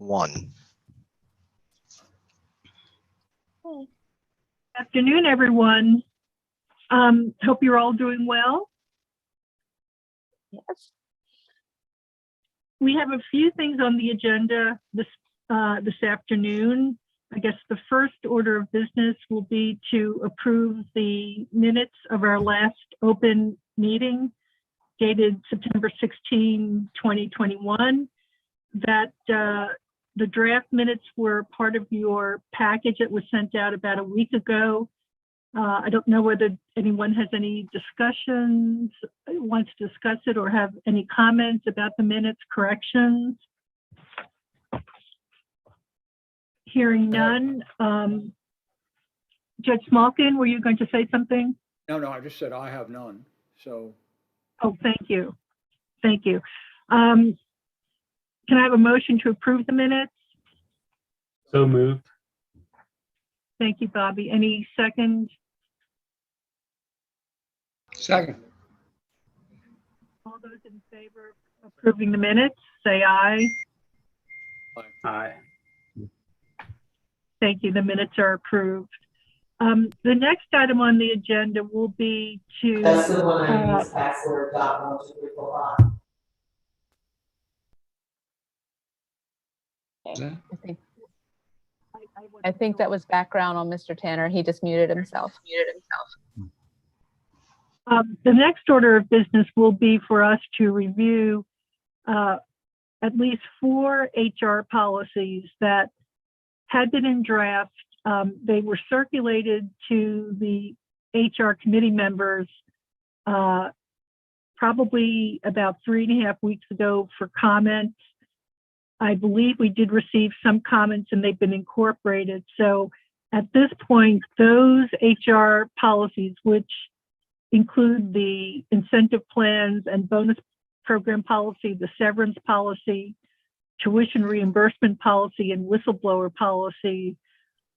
1. Good afternoon, everyone. Hope you're all doing well. Yes. We have a few things on the agenda this afternoon. I guess the first order of business will be to approve the minutes of our last open meeting dated September 16, 2021. That the draft minutes were part of your package that was sent out about a week ago. I don't know whether anyone has any discussions, wants to discuss it, or have any comments about the minutes, corrections. Hearing none. Judge Smolkin, were you going to say something? No, I just said I have none. So. Oh, thank you. Thank you. Can I have a motion to approve the minutes? So moved. Thank you, Bobby. Any second? Second. All those in favor of approving the minutes, say aye. Aye. Thank you. The minutes are approved. The next item on the agenda will be to. That's the one I use password .12345. Okay. I think that was background on Mr. Tanner. He just muted himself. The next order of business will be for us to review at least 4 HR policies that had been in draft. They were circulated to the HR committee members probably about 3.5 weeks ago for comment. I believe we did receive some comments and they've been incorporated. So at this point, those HR policies, which include the incentive plans and bonus program policy, the severance policy, tuition reimbursement policy, and whistleblower policy,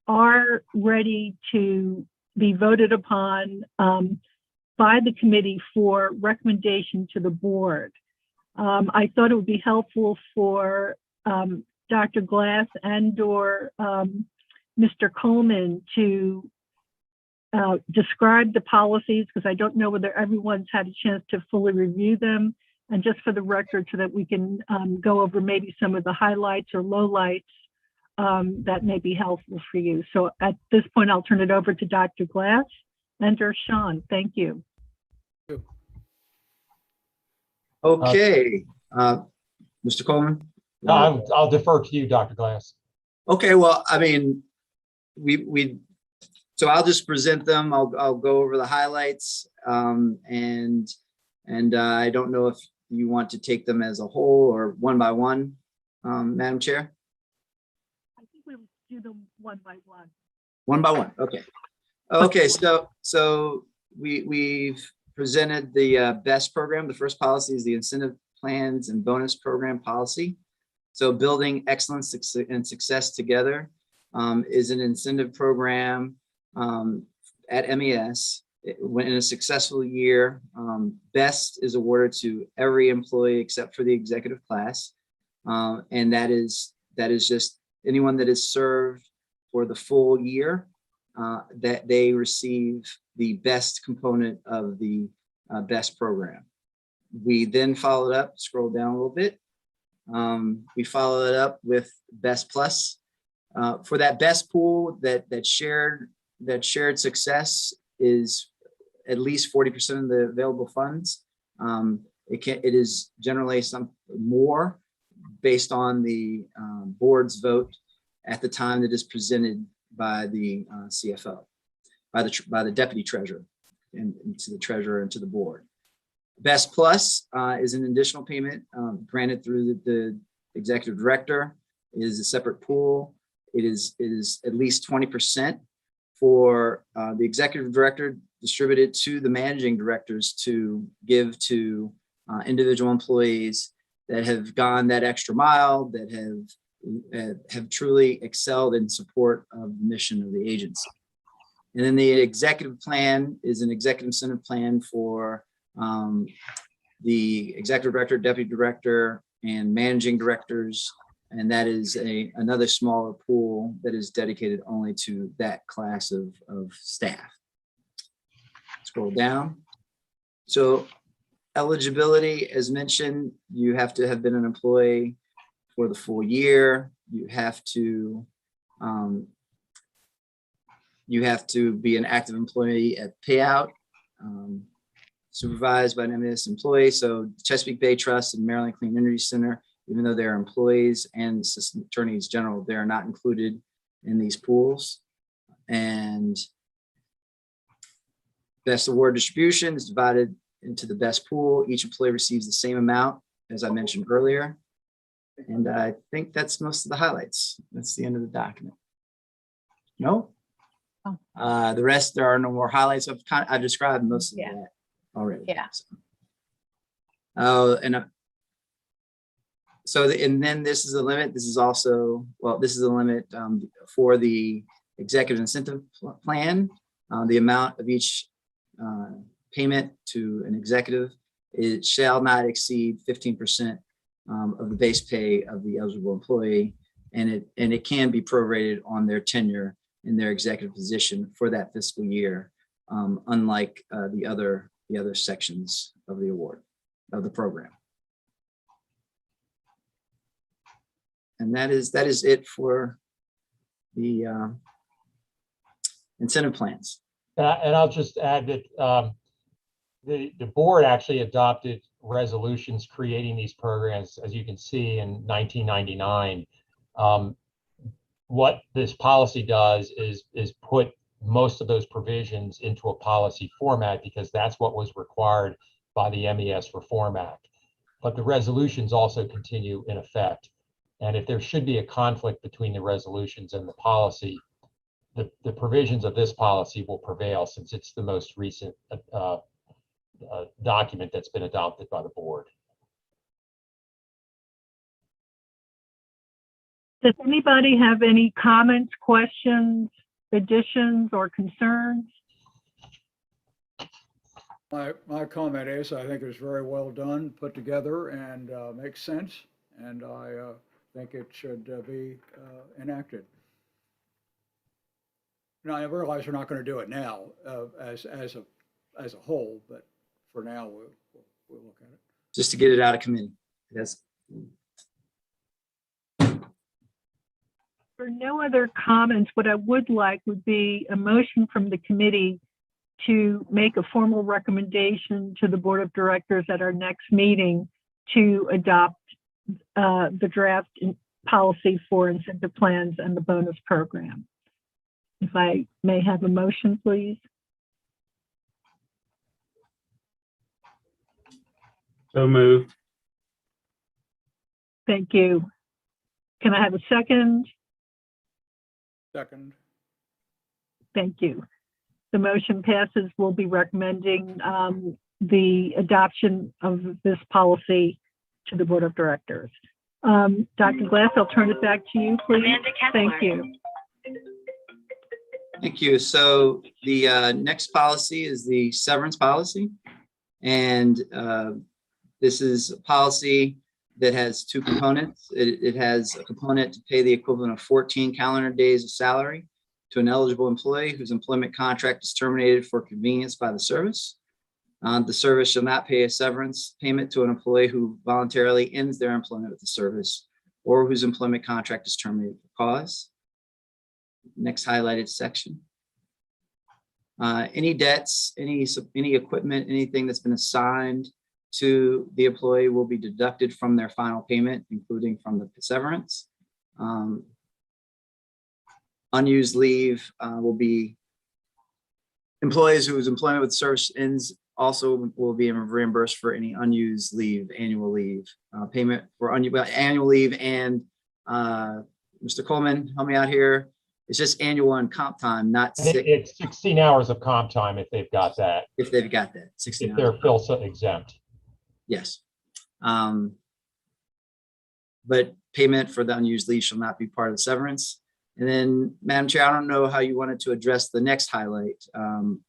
are ready to be voted upon by the committee for recommendation to the board. I thought it would be helpful for Dr. Glass and or Mr. Coleman to describe the policies, because I don't know whether everyone's had a chance to fully review them, and just for the record so that we can go over maybe some of the highlights or lowlights that may be helpful for you. So at this point, I'll turn it over to Dr. Glass and or Sean. Thank you. Okay, Mr. Coleman. I'll defer to you, Dr. Glass. Okay, well, I mean, so I'll just present them. I'll go over the highlights, and I don't know if you want to take them as a whole or one by one, Madam Chair. I think we'll do them one by one. One by one. Okay. Okay. So we've presented the BEST program. The first policy is the incentive plans and bonus program policy. So building excellence and success together is an incentive program at MES. When in a successful year, BEST is awarded to every employee except for the executive class, and that is just anyone that is served for the full year, that they receive the BEST component of the BEST program. We then followed up, scroll down a little bit. We followed it up with BEST Plus. For that BEST pool, that shared success is at least 40% of the available funds. It is generally some more based on the board's vote at the time that is presented by the CFO, by the deputy treasurer, and to the treasurer and to the board. BEST Plus is an additional payment granted through the executive director. It is a separate pool. It is at least 20% for the executive director, distributed to the managing directors to give to individual employees that have gone that extra mile, that have truly excelled in support of the mission of the agency. And then the executive plan is an executive incentive plan for the executive director, deputy director, and managing directors And that is another smaller pool that is dedicated only to that class of staff. Scroll down. So eligibility, as mentioned, you have to have been an employee for the full year. You have to be an active employee at payout, supervised by an MES employee. So Chesapeake Bay Trust and Maryland Clean Energy Center, even though they're employees and assistant attorneys general, they are not included in these pools. And best award distribution is divided into the best pool. Each employee receives the same amount, as I mentioned earlier. And I think that's most of the highlights. That's the end of the document. No? Oh. The rest, there are no more highlights. I've described most of Yeah. that already. Yeah. Oh, and and then this is a limit. This is also, well, this is a limit for the executive incentive plan. The amount of each payment to an executive, it shall not exceed 15% of the base pay of the eligible employee, and it can be prorated on their tenure in their executive position for that fiscal year, unlike the other sections of the award of the program. And that is it for the incentive plans. And I'll just add that the board actually adopted resolutions creating these programs, as you can see, in 1999. What this policy does is put most of those provisions into a policy format, because that's what was required by the MES Reform Act. But the resolutions also continue in effect. And if there should be a conflict between the resolutions and the policy, the provisions of this policy will prevail, since it's the most recent document that's been adopted by the board. Does anybody have any comments, questions, additions, or concerns? My comment is, I think it was very well done, put together, and makes sense. And I think it should be enacted. Now, I realize we're not going to do it now as a whole, but for now, we'll look at it. Just to get it out of committee. Yes. For no other comments, what I would like would be a motion from the committee to make a formal recommendation to the board of directors at our next meeting to adopt the draft policy for incentive plans and the bonus program. If I may have a motion, please. So moved. Thank you. Can I have a second? Second. Thank you. The motion passes. We'll be recommending the adoption of this policy to the board of directors. Dr. Glass, I'll turn it back to you, please. Thank you. Thank you. So the next policy is the severance policy. And this is a policy that has two components. It has a component to pay the equivalent of 14 calendar days of salary to an eligible employee whose employment contract is terminated for convenience by the service. The service shall not pay a severance payment to an employee who voluntarily ends their employment with the service or whose employment contract is terminated for cause. Next highlighted section. Any debts, any equipment, anything that's been assigned to the employee will be deducted from their final payment, including from the severance. Unused leave will be employees whose employment with service ends also will be reimbursed for any unused leave, annual leave, payment for annual leave. And Mr. Coleman, help me out here. It's just annual and comp time, not sick. It's 16 hours of comp time if they've got that. If they've got that, 16 If they're hours. FILSA exempt. Yes. But payment for the unused leave shall not be part of the severance. And then, Madam Chair, I don't know how you wanted to address the next highlight,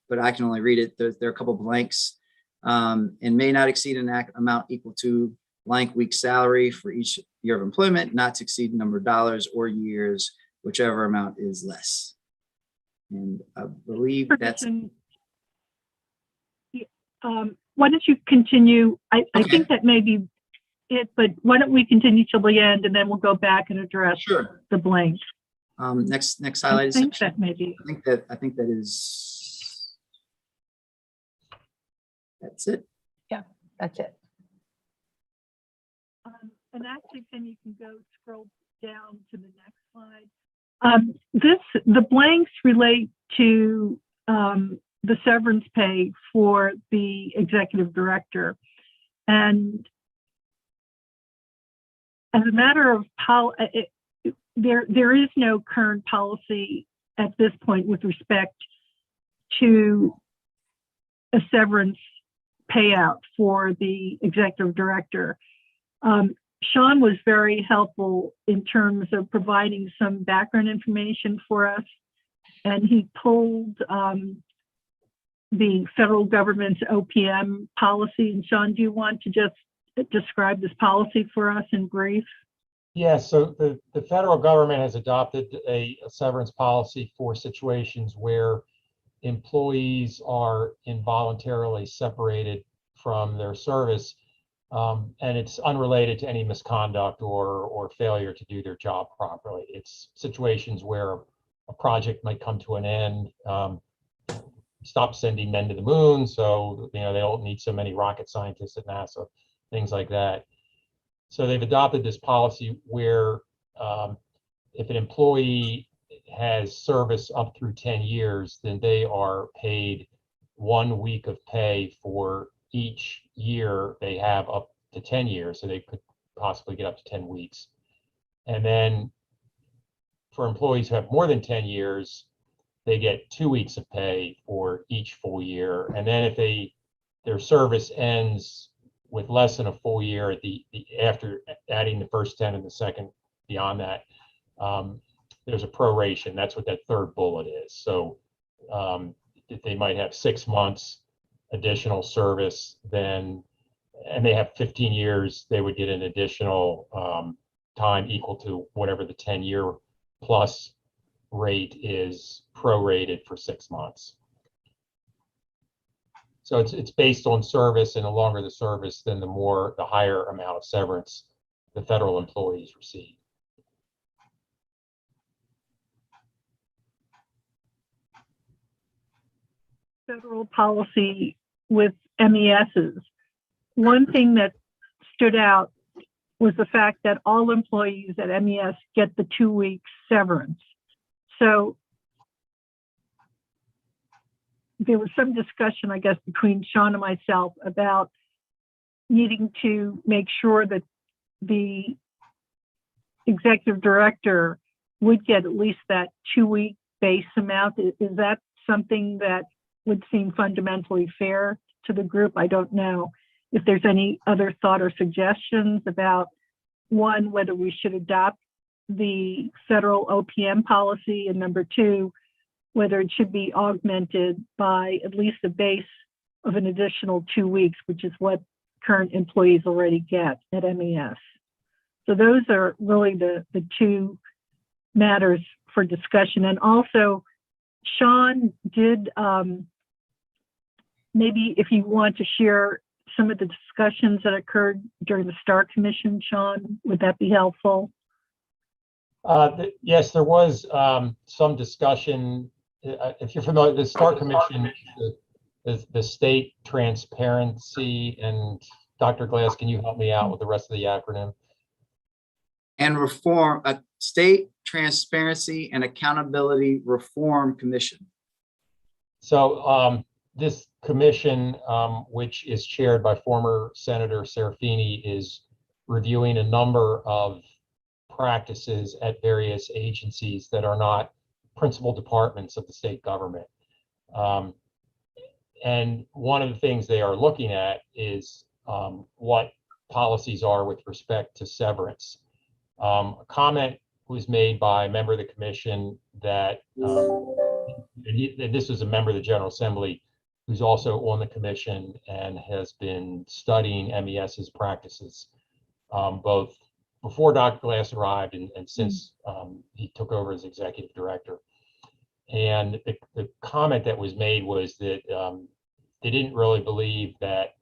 but I can only read it. There are a couple blanks, and may not exceed an amount equal to blank week salary for each year of employment, not to exceed number of dollars or years, whichever amount is less. And I believe that's, Ferguson, why don't you continue? I Okay. think that may be it, but why don't we continue till the end and then we'll go back and address sure. the blanks. Next I highlighted think section. that may be. I think that is, that's it. That's it. And actually, then you can go scroll down to the next slide. The blanks relate to the severance pay for the executive director. And as a matter of there is no current policy at this point with respect to a severance payout for the executive director. Sean was very helpful in terms of providing some background information for us, and he pulled the federal government's OPM policy. And Sean, do you want to just describe this policy for us in brief? Yeah, so the federal government has adopted a severance policy for situations where employees are involuntarily separated from their service, and it's unrelated to any misconduct or failure to do their job properly. It's situations where a project might come to an end, stop sending men to the moon, so they don't need so many rocket scientists at NASA, things like that. So they've adopted this policy where if an employee has service up through 10 years, then they are paid 1 week of pay for each year they have up to 10 years. So they could possibly get up to 10 weeks. And then for employees who have more than 10 years, they get 2 weeks of pay for each full year. And then if their service ends with less than a full year at after adding the first 10 and the second beyond that, there's a proration. That's what that third bullet is. So if they might have 6 months additional service, and they have 15 years, they would get an additional time equal to whatever the 10-year plus rate is prorated for 6 months. So it's based on service, and the longer the service, then the higher amount of severance the federal employees receive. Federal policy with MESs. One thing that stood out was the fact that all employees at MES get the 2 weeks severance. So there was some discussion, I guess, between Sean and myself about needing to make sure that the executive director would get at least that 2 week base amount. Is that something that would seem fundamentally fair to the group? I don't know if there's any other thought or suggestions about, one, whether we should adopt the federal OPM policy, and number two, whether it should be augmented by at least a base of an additional 2 weeks, which is what current employees already get at MES. So those are really the two matters for discussion. And also, Sean did, maybe if you want to share some of the discussions that occurred during the STAR Commission, Sean, would that be helpful? Yes, there was some discussion. If you're familiar, the STAR Commission, the State Transparency, and Dr. Glass, can you help me out with the rest of the acronym? And Reform, State Transparency and Accountability Reform Commission. So this commission, which is chaired by former Senator Serafini, is reviewing a number of practices at various agencies that are not principal departments of the state government. And one of the things they are looking at is what policies are with respect to severance. A comment was made by a member of the commission that, and this was a member of the General Assembly who's also on the commission and has been studying MES's practices. both before Dr. Glass arrived and since he took over as executive director. And the comment that was made was that they didn't really believe that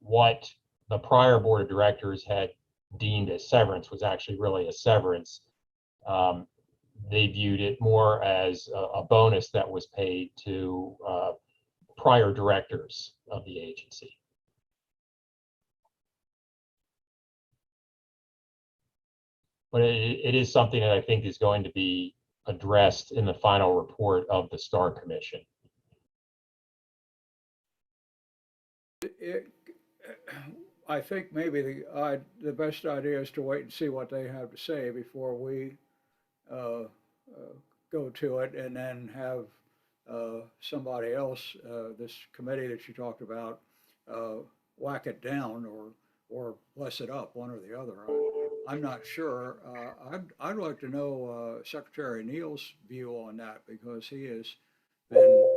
what the prior board of directors had deemed as severance was actually really a severance. They viewed it more as a bonus that was paid to prior directors of the agency. But it is something that I think is going to be addressed in the final report of the Star Commission. I think maybe the best idea is to wait and see what they have to say before we go to it, and then have somebody else, this committee that you talked about, whack it down or bless it up, one or the other. I'm not sure. I'd like to know Secretary Neal's view on that, because he has been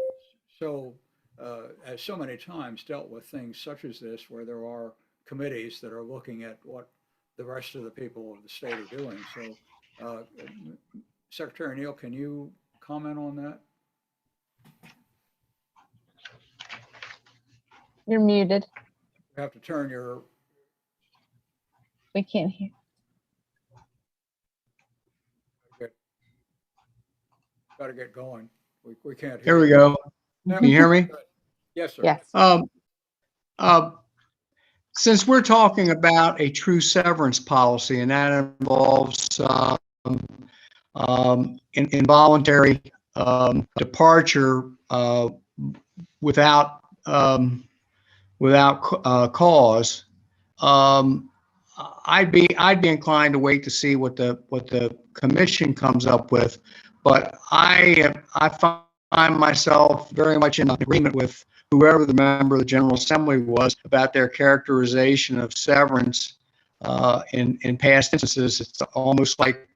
so, as so many times dealt with things such as this, where there are committees that are looking at what the rest of the people of the state are doing. So, Secretary Neal, can you comment on that? You're muted. You have to turn your, We can't hear. got to get going. We can't hear. Here we you. go. Yeah. Can you hear me? Yes, sir. Yes. Since we're talking about a true severance policy, and that involves involuntary departure without cause, I'd be inclined to wait to see what the commission comes up with. But I find myself very much in agreement with whoever the member of the General Assembly was about their characterization of severance in past instances. It's almost like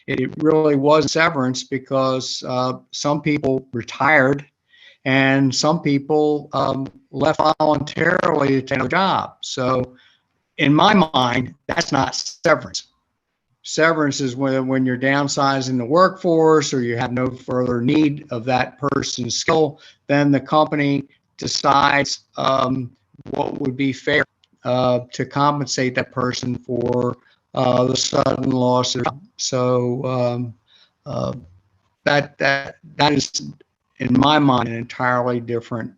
it really was severance, because some people retired and some people left voluntarily to take a job. So in my mind, that's not severance. Severance is when you're downsizing the workforce, or you have no further need of that person's skill, then the company decides what would be fair to compensate that person for the sudden loss. So that is, in my mind, an entirely different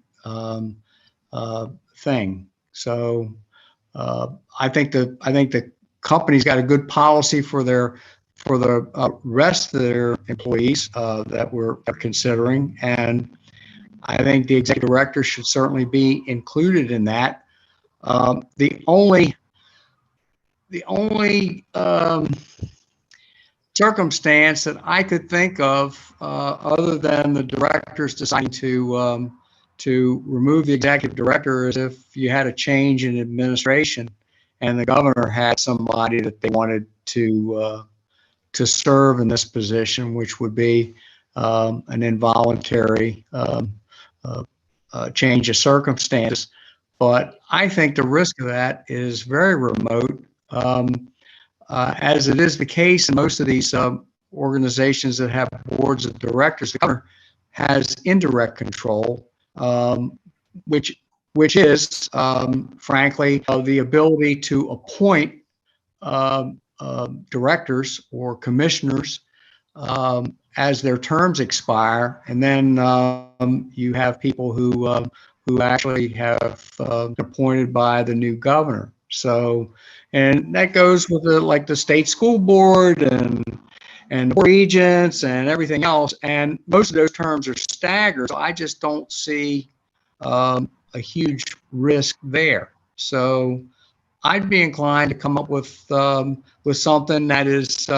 thing. So I think the company's got a good policy for the rest of their employees that we're considering, and I think the executive director should certainly be included in that. The only circumstance that I could think of, other than the directors deciding to remove the executive director, is if you had a change in administration and the governor had somebody that they wanted to serve in this position, which would be an involuntary change of circumstances. But I think the risk of that is very remote, as it is the case in most of these organizations that have boards of directors. The governor has indirect control, which is, frankly, the ability to appoint directors or commissioners as their terms expire, and then you have people who actually have appointed by the new governor. So, and that goes with the state school board and regents and everything else. And most of those terms are staggered. So I just don't see a huge risk there. So I'd be inclined to come up with something that is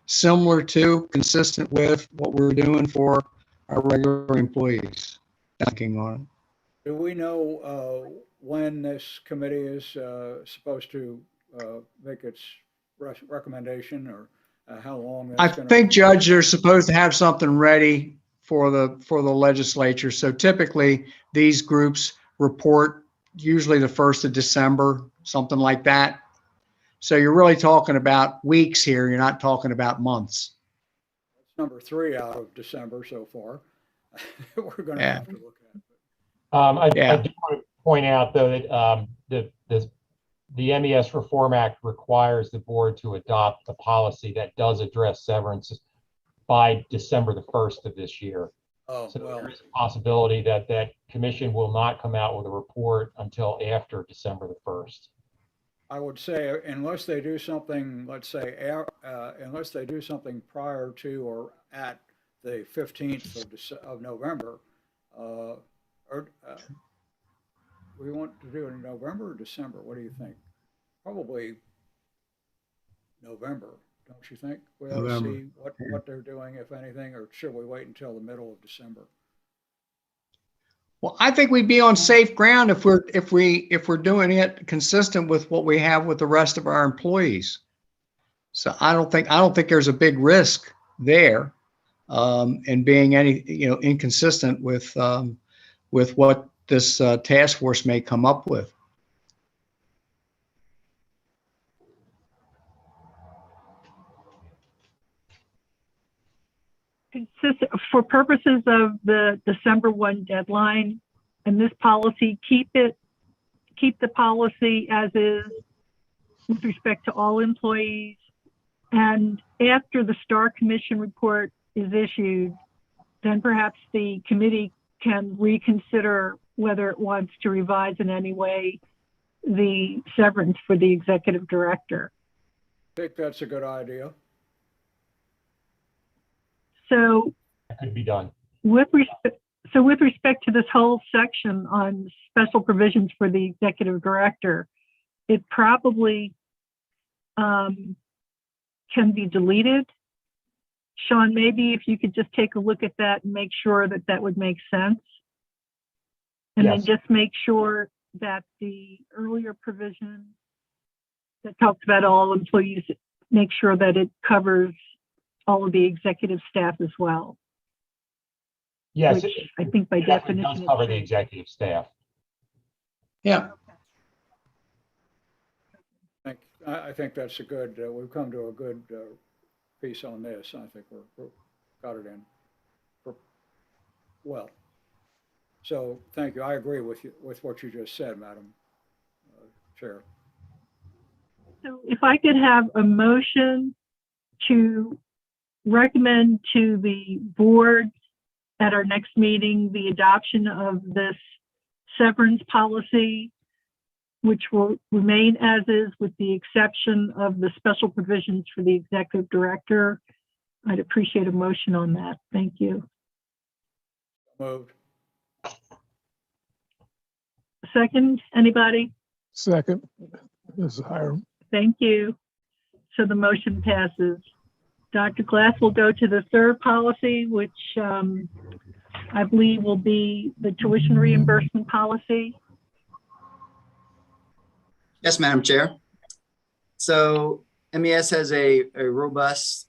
similar to, consistent with what we're doing for our regular employees. Thinking on it. Do we know when this committee is supposed to make its recommendation, or how long I that's going to? think, Judge, they're supposed to have something ready for the legislature. So typically, these groups report usually the 1st of December, something like that. So you're really talking about weeks here. You're not talking about months. That's number 3 out of December so far. We're going to Yeah. have to look at. I Yeah. do want to point out, though, that the MES Reform Act requires the board to adopt a policy that does address severance by December the 1st of this year. Oh, So well, there's a possibility that that commission will not come out with a report until after December the 1st. I would say unless they do something, let's say, unless they do something prior to or at the 15th of November, we want to do it in November or December? What do you think? Probably November, don't you think? We ought to November. see what they're doing, if anything, or should we wait until the middle of December? Well, I think we'd be on safe ground if we're doing it consistent with what we have with the rest of our employees. So I don't think there's a big risk there, in being inconsistent with what this task force may come up with. For purposes of the December 1 deadline and this policy, keep the policy as is with respect to all employees. And after the STAR Commission report is issued, then perhaps the committee can reconsider whether it wants to revise in any way the severance for the executive director. I think that's a good idea. So That could be done. with respect to this whole section on special provisions for the executive director, it probably can be deleted. Sean, maybe if you could just take a look at that and make sure that that would make sense. And Yes. then just make sure that the earlier provision that talks about all employees, make sure that it covers all of the executive staff as well. Yes, Which I think by it definitely definition does cover it the should. executive staff. Yeah. I think that's a good, we've come to a good piece on this. I think we're got it in. Well, so thank you. I agree with you, with what you just said, Madam Chair. So if I could have a motion to recommend to the board at our next meeting the adoption of this severance policy, which will remain as is with the exception of the special provisions for the executive director. I'd appreciate a motion on that. Thank you. Moved. Second, anybody? Second, this is Hiram. Thank you. So the motion passes. Dr. Glass will go to the third policy, which I believe will be the tuition reimbursement policy. Yes, Madam Chair. So MES has a robust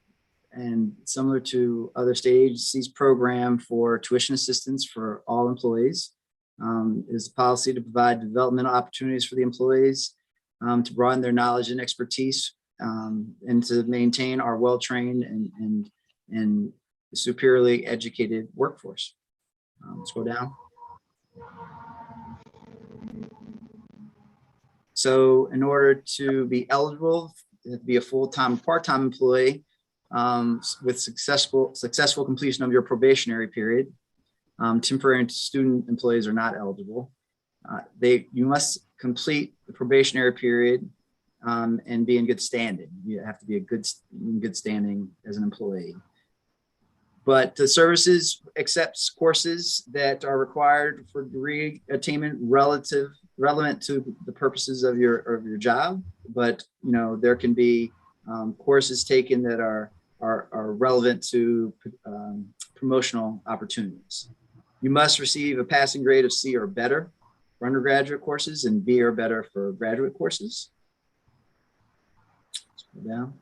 and similar to other state agencies program for tuition assistance for all employees. It is a policy to provide developmental opportunities for the employees, to broaden their knowledge and expertise, and to maintain our well-trained and superiorly educated workforce. Let's go down. So in order to be eligible, to be a full-time, part-time employee with successful completion of your probationary period, temporary and student employees are not eligible. You must complete the probationary period and be in good standing. You have to be in good standing as an employee. But the services accepts courses that are required for degree attainment relevant to the purposes of your job. But there can be courses taken that are relevant to promotional opportunities. You must receive a passing grade of C or better for undergraduate courses and B or better for graduate courses. Let's go down.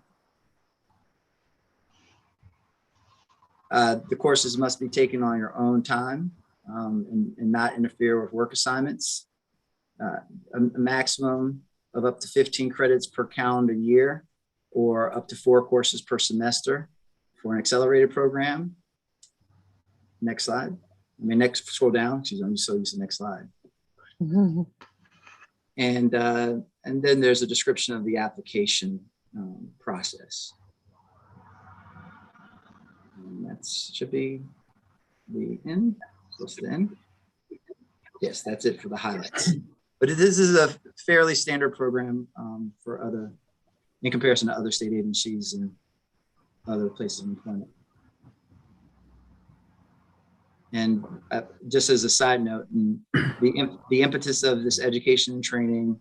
The courses must be taken on your own time and not interfere with work assignments. A maximum of up to 15 credits per calendar year, or up to 4 courses per semester for an accelerated program. Next slide. Next, scroll down. Geez, I'm so used to the next slide. And then there's a description of the application process. And that should be the end. Close to the end. Yes, that's it for the highlights. But this is a fairly standard program for other, in comparison to other state agencies and other places of employment. And just as a side note, the impetus of this education and training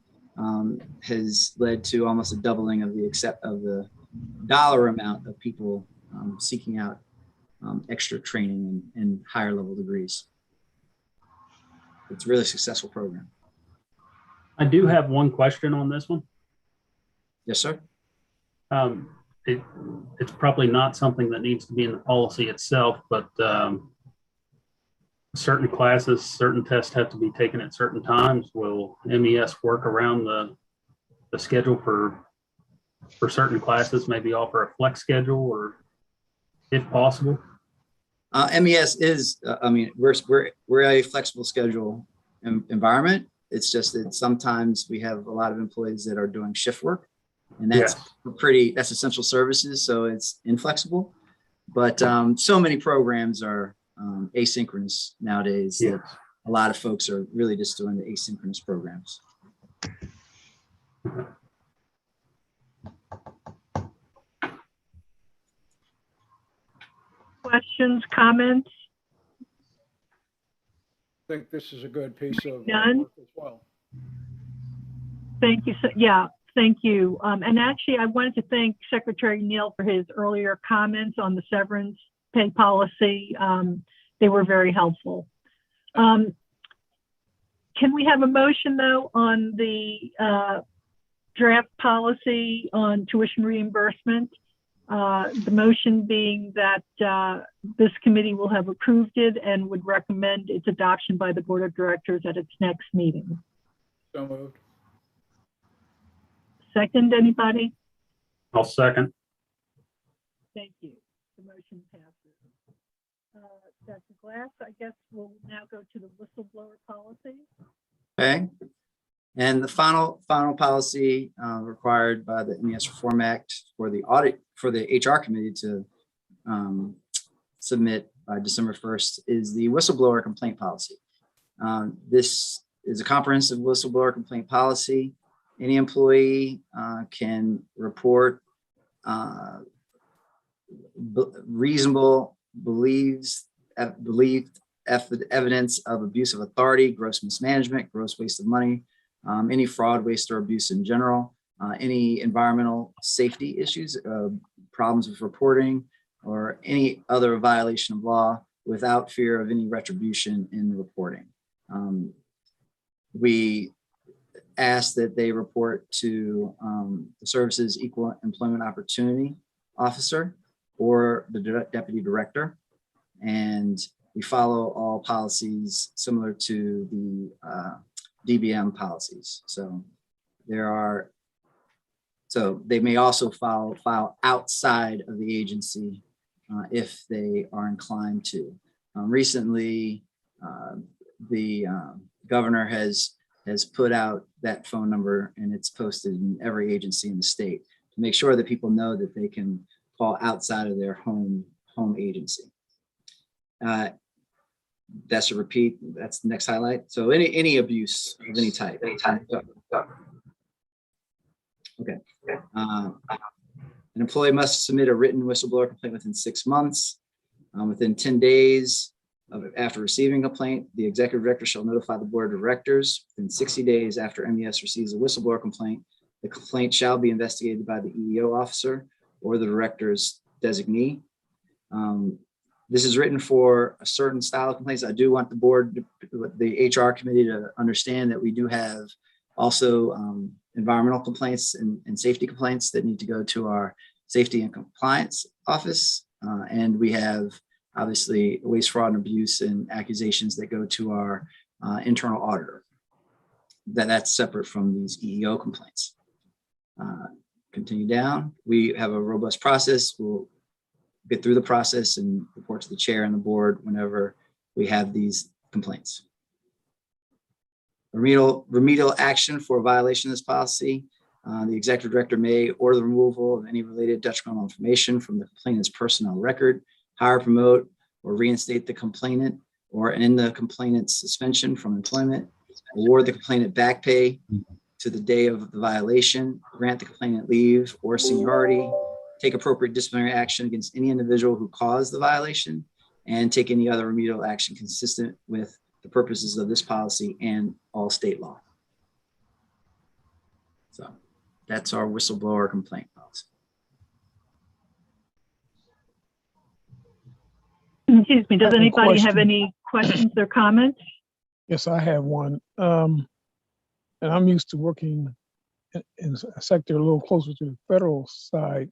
has led to almost a doubling of the dollar amount of people seeking out extra training and higher level degrees. It's a really successful program. I do have one question on this one. Yes, sir. It's probably not something that needs to be in the policy itself, but certain classes, certain tests have to be taken at certain times. Will MES work around the schedule for certain classes, maybe offer a flex schedule, or if possible? MES is, we're a flexible schedule environment. It's just that sometimes we have a lot of employees that are doing shift work, and that's that's essential services, so it's inflexible. But so many programs are asynchronous nowadays. Yes. That a lot of folks are really just doing the asynchronous programs. Questions, comments? I think this is a good piece of None? work as well. Thank you. Yeah, thank you. And actually, I wanted to thank Secretary Neal for his earlier comments on the severance pay policy. They were very helpful. Can we have a motion, though, on the draft policy on tuition reimbursement? The motion being that this committee will have approved it and would recommend its adoption by the Board of Directors at its next meeting. So moved. Second, anybody? I'll second. Thank you. The motion passes. Dr. Glass, I guess we'll now go to the whistleblower policy. Okay. And the final policy required by the MES Reform Act for the HR committee to submit by December 1st is the whistleblower complaint policy. This is a comprehensive whistleblower complaint policy. Any employee can report reasonable believed evidence of abuse of authority, gross mismanagement, gross waste of money, any fraud, waste, or abuse in general, any environmental safety issues, problems with reporting, or any other violation of law without fear of any retribution in reporting. We ask that they report to the service's Equal Employment Opportunity Officer or the Deputy Director, and we follow all policies similar to the DBM policies. So they may also file outside of the agency if they are inclined to. Recently, the governor has put out that phone number, and it's posted in every agency in the state to make sure that people know that they can call outside of their home agency. That's a repeat. That's the next highlight. So any abuse of any type. Okay. An employee must submit a written whistleblower complaint within 6 months. Within 10 days after receiving a complaint, the executive director shall notify the board of directors. Within 60 days after MES receives a whistleblower complaint, the complaint shall be investigated by the EEO officer or the director's designee. This is written for a certain style of complaints. I do want the board, the HR committee, to understand that we do have also environmental complaints and safety complaints that need to go to our safety and compliance office. And we have obviously waste, fraud, and abuse and accusations that go to our internal auditor. that's separate from these EEO complaints. Continue down. We have a robust process. We'll get through the process and report to the chair and the board whenever we have these complaints. Remedial action for violation of this policy. The executive director may order the removal of any related detrimental information from the complainant's personnel record, hire, promote, or reinstate the complainant, or end the complainant's suspension from employment, award the complainant back pay to the day of the violation, grant the complainant leave or seniority, take appropriate disciplinary action against any individual who caused the violation, and take any other remedial action consistent with the purposes of this policy and all state law. So that's our whistleblower complaint policy. Excuse me, does I have a anybody have question. any questions or comments? Yes, I have one. And I'm used to working in a sector a little closer to the federal side.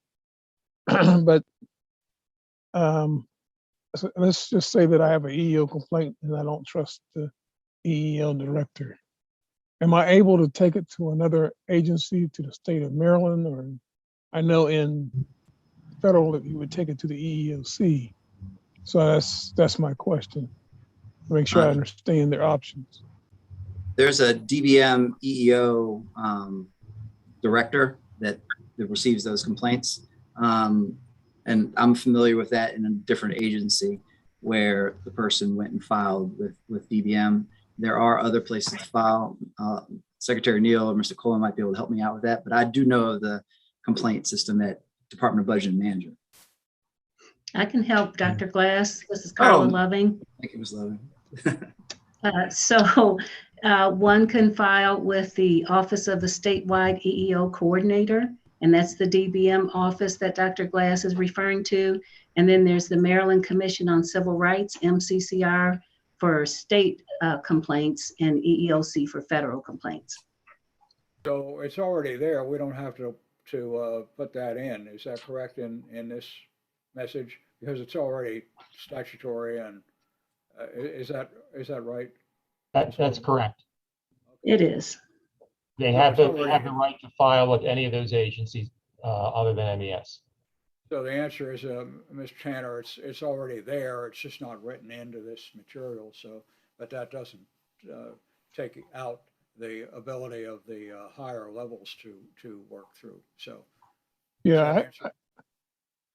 But so let's just say that I have an EEO complaint and I don't trust the EEO director. Am I able to take it to another agency, to the state of Maryland? Or I know in federal that you would take it to the EEOC. So that's my question. Make sure I understand their options. There's a DBM EEO director that receives those complaints. And I'm familiar with that in a different agency where the person went and filed with DBM. There are other places to file. Secretary Neal or Mr. Coleman might be able to help me out with that, but I do know of the complaint system at Department of Budget and Management. I can help, Dr. Glass. This is Carla Loving. Thank you, Ms. Loving. One can file with the Office of the Statewide EEO Coordinator, and that's the DBM office that Dr. Glass is referring to. And then there's the Maryland Commission on Civil Rights, MCCR, for state complaints, and EEOC for federal complaints. So it's already there. We don't have to put that in. Is that correct in this message? Because it's already statutory, and is that right? That's correct. It is. They have the right to file with any of those agencies other than MES. So the answer is, Ms. Tanner, it's already there. It's just not written into this material. So, but that doesn't take out the ability of the higher levels to work through. So, yeah,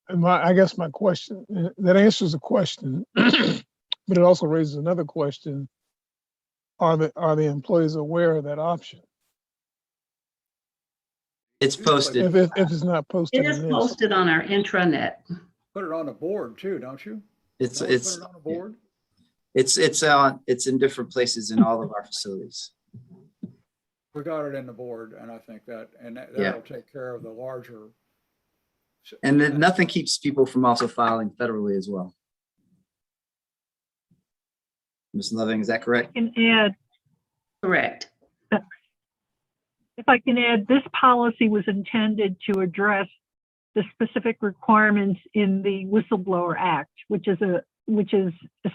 I guess my question, that answers the question, but it also raises another question. Are the employees aware of that option? It's posted. If it's not posted. It is posted on our intranet. Put it on the board too, don't you? It's put it on the board. It's in different places in all of our facilities. We got it in the board, and I think that'll take care of the larger. And then nothing keeps people from also filing federally as well. Ms. Loving, is that correct? I can add. Correct. If I can add, this policy was intended to address the specific requirements in the Whistleblower Act, which is a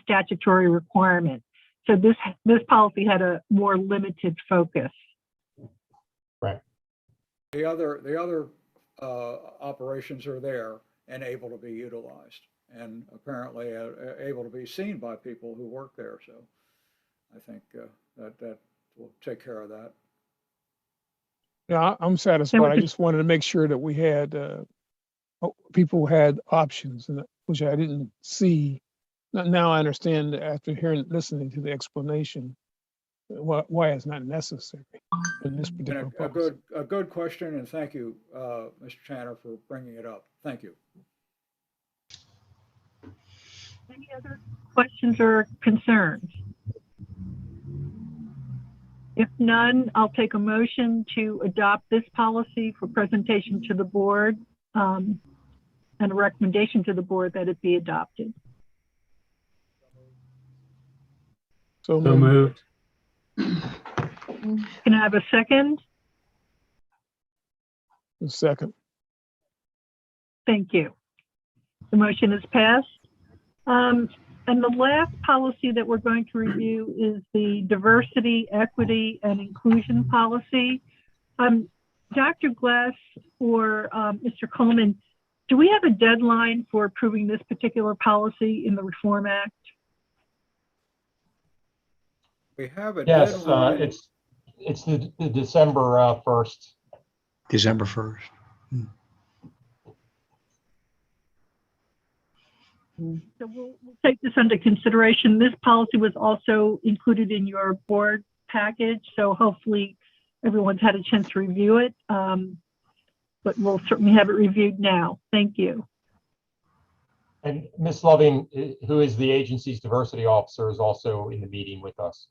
statutory requirement. So this policy had a more limited focus. Right. The other operations are there and able to be utilized, and apparently able to be seen by people who work there. So I think that will take care of that. Yeah, I'm satisfied. I just wanted to make sure that we had people had options, which I didn't see. Now I understand after listening to the explanation why it's not necessary in this particular policy. A good question, and thank you, Mr. Tanner, for bringing it up. Thank you. Any other questions or concerns? If none, I'll take a motion to adopt this policy for presentation to the board, and a recommendation to the board that it be adopted. So moved. Can I have a second? A second. Thank you. The motion is passed. And the last policy that we're going to review is the diversity, equity, and inclusion policy. Dr. Glass or Mr. Coleman, do we have a deadline for approving this particular policy in the Reform Act? We have a Yes, deadline. it's the December 1st. December 1st. So we'll take this under consideration. This policy was also included in your board package, so hopefully everyone's had a chance to review it. But we'll certainly have it reviewed now. Thank you. And Ms. Loving, who is the agency's diversity officer, is also in the meeting with us.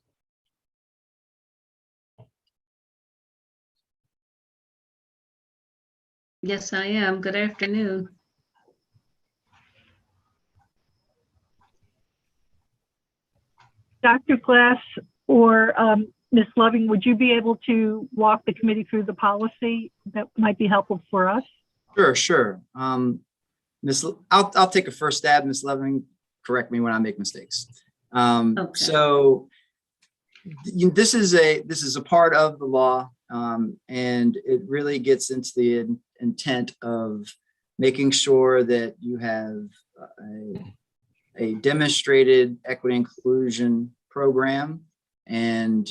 Yes, I am. Good afternoon. Dr. Glass or Ms. Loving, would you be able to walk the committee through the policy? That might be helpful for us. Sure. I'll take a first stab. Ms. Loving, correct me when I make mistakes. Okay. So this is a part of the law, and it really gets into the intent of making sure that you have a demonstrated equity inclusion program. And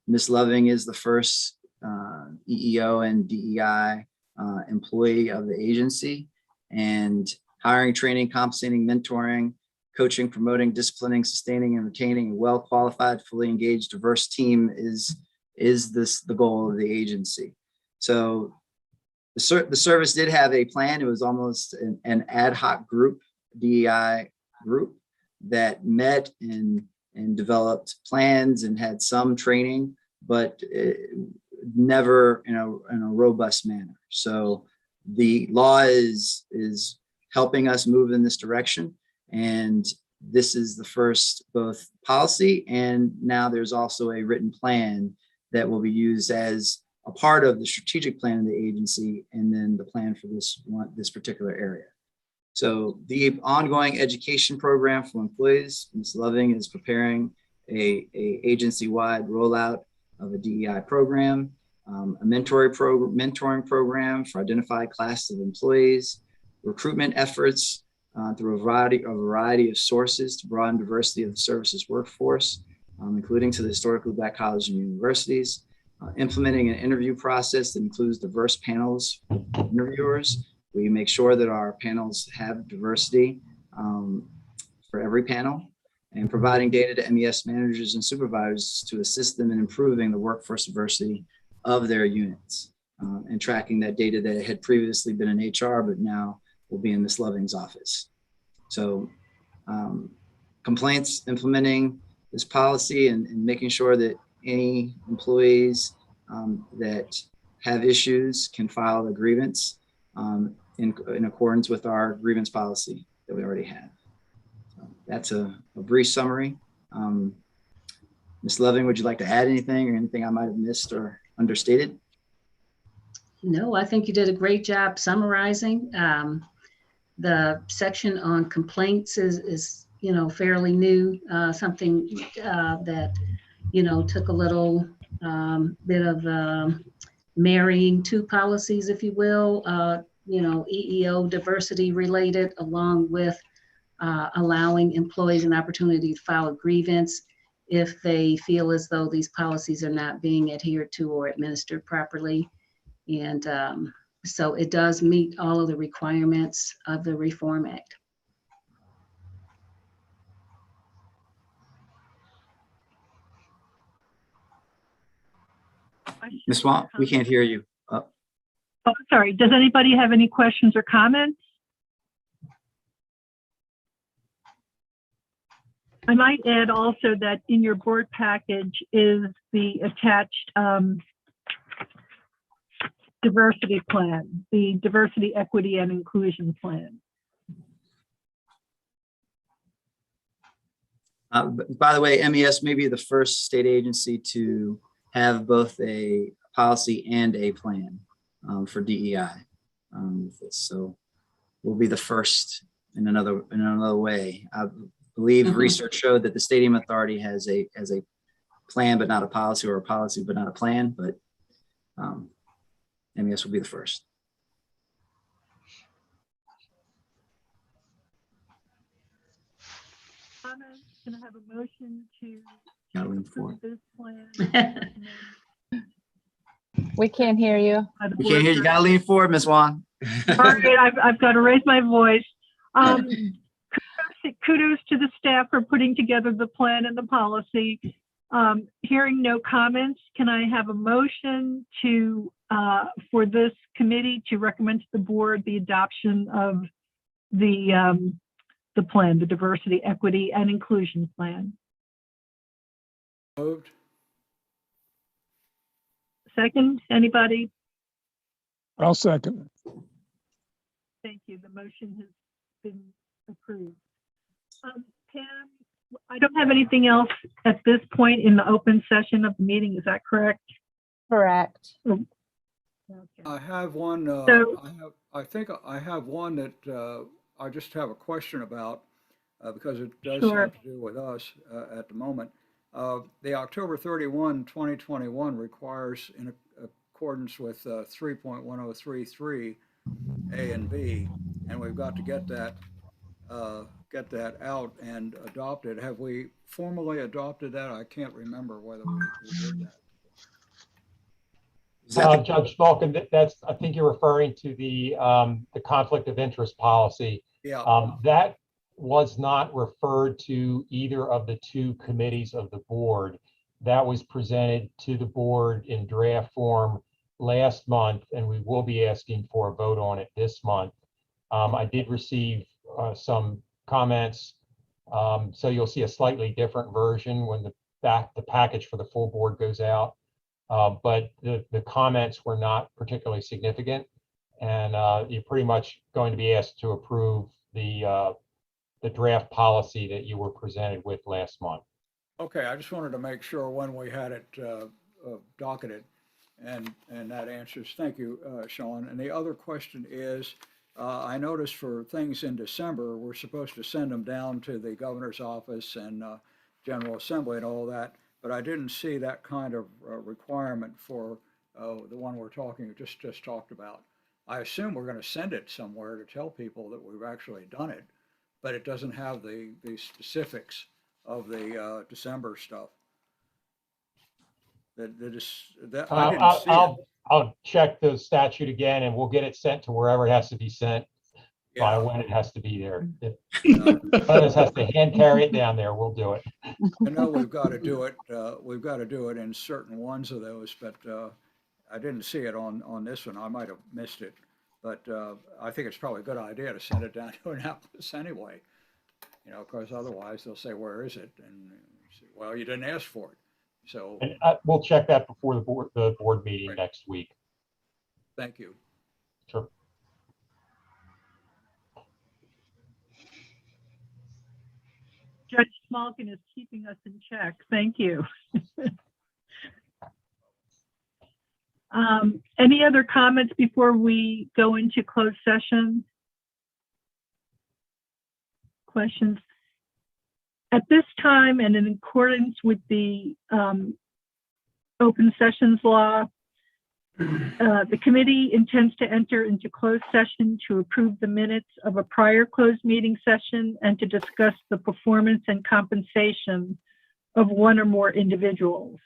Ms. Loving is the first EEO and DEI employee of the agency, and hiring, training, compensating, mentoring, coaching, promoting, disciplining, sustaining, and retaining a well-qualified, fully engaged, diverse team is the goal of the agency. So the service did have a plan. It was almost an ad hoc group, DEI group, that met and developed plans and had some training, but never in a robust manner. So the law is helping us move in this direction. And this is the first both policy, and now there's also a written plan that will be used as a part of the strategic plan of the agency, and then the plan for this particular area. So the ongoing education program for employees, Ms. Loving is preparing a agency-wide rollout of a DEI program, a mentoring program for identified classes of employees, recruitment efforts through a variety of sources to broaden diversity of the services workforce, including to the historically Black colleges and universities, implementing an interview process that includes diverse panels of interviewers. We make sure that our panels have diversity for every panel, and providing data to MES managers and supervisors to assist them in improving the workforce diversity of their units, and tracking that data that had previously been in HR, but now will be in Ms. Loving's office. So complaints, implementing this policy and making sure that any employees that have issues can file a grievance in accordance with our grievance policy that we already have. So that's a brief summary. Ms. Loving, would you like to add anything or anything I might have missed or understated? No, I think you did a great job summarizing. The section on complaints is fairly new, something that, took a little bit of marrying two policies, if you will, EEO diversity related, along with allowing employees an opportunity to file a grievance if they feel as though these policies are not being adhered to or administered properly. And so it does meet all of the requirements of the Reform Act. Ms. Swamp, we can't hear you. Oh, sorry. Does anybody have any questions or comments? I might add also that in your board package is the attached diversity plan, the diversity, equity, and inclusion plan. By the way, MES may be the first state agency to have both a policy and a plan for DEI. So we'll be the first in another way. believe Mhm. research showed that the Stadium Authority has a plan but not a policy, or a policy but not a plan. But MES will be the first. Comments? Can I have a motion to Gotta lean approve forward. this plan? We can't hear you. By the We board can't hear you. Gotta lean forward, Ms. Wong. All right, I've got to raise my voice. Kudos to the staff for putting together the plan and the policy. Hearing no comments, can I have a motion to, for this committee to recommend to the board the adoption of the plan, the diversity, equity, and inclusion plan? Moved. Second, anybody? I'll second. Thank you. The motion has been approved. Pam, I don't have anything else at this point in the open session of the meeting. Is that correct? Correct. Okay. I have one, So- I think I have one that I just have a question about because it does Sure. have to do with us at the moment. The October 31, 2021 requires, in accordance with 3.1033 A and B, and we've got to get that out and adopted. Have we formally adopted that? I can't remember whether we did that. Is that the- Judge Vulcan, that's, I think you're referring to the conflict of interest policy. Yeah. That was not referred to either of the two committees of the board. That was presented to the board in draft form last month, and we will be asking for a vote on it this month. I did receive some comments, so you'll see a slightly different version when the package for the full board goes out. But the comments were not particularly significant, and you're pretty much going to be asked to approve the draft policy that you were presented with last month. Okay, I just wanted to make sure when we had it docketed, and that answers. Thank you, Sean. And the other question is, I noticed for things in December, we're supposed to send them down to the governor's office and General Assembly and all that, but I didn't see that kind of requirement for the one we're just talked about. I assume we're going to send it somewhere to tell people that we've actually done it, but it doesn't have the specifics of the December stuff. I didn't see it. I'll check the statute again, and we'll get it sent to wherever it has to be sent by Yeah. when it has to be there. If Dennis has to hand carry it down there, we'll do it. I know we've got to do it. We've got to do it in certain ones of those, but I didn't see it on this one. I might have missed it, but I think it's probably a good idea to send it down to Annapolis anyway. You know, because otherwise they'll say, "Where is it?" And say, well, you didn't ask for it. So And we'll check that before the board meeting Right. next week. thank you. Sure. Judge Smalkin is keeping us in check. Thank you. Any other comments before we go into closed session? Questions? At this time, and in accordance with the open sessions law, the committee intends to enter into closed session to approve the minutes of a prior closed meeting session and to discuss the performance and compensation of one or more individuals.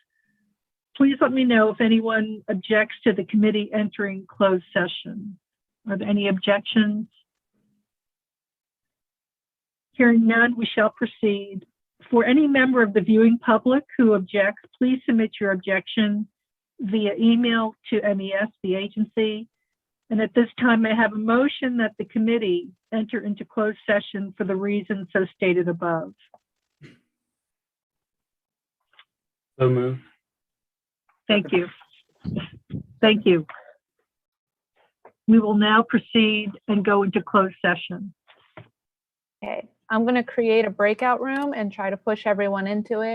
Please let me know if anyone objects to the committee entering closed session. Are there any objections? Hearing none, we shall proceed. For any member of the viewing public who objects, please submit your objection via email to MES, the agency. And at this time, I have a motion that the committee enter into closed session for the reasons so stated above. So moved. Thank you. Thank you. We will now proceed and go into closed session. Okay, I'm going to create a breakout room and try to push everyone into it.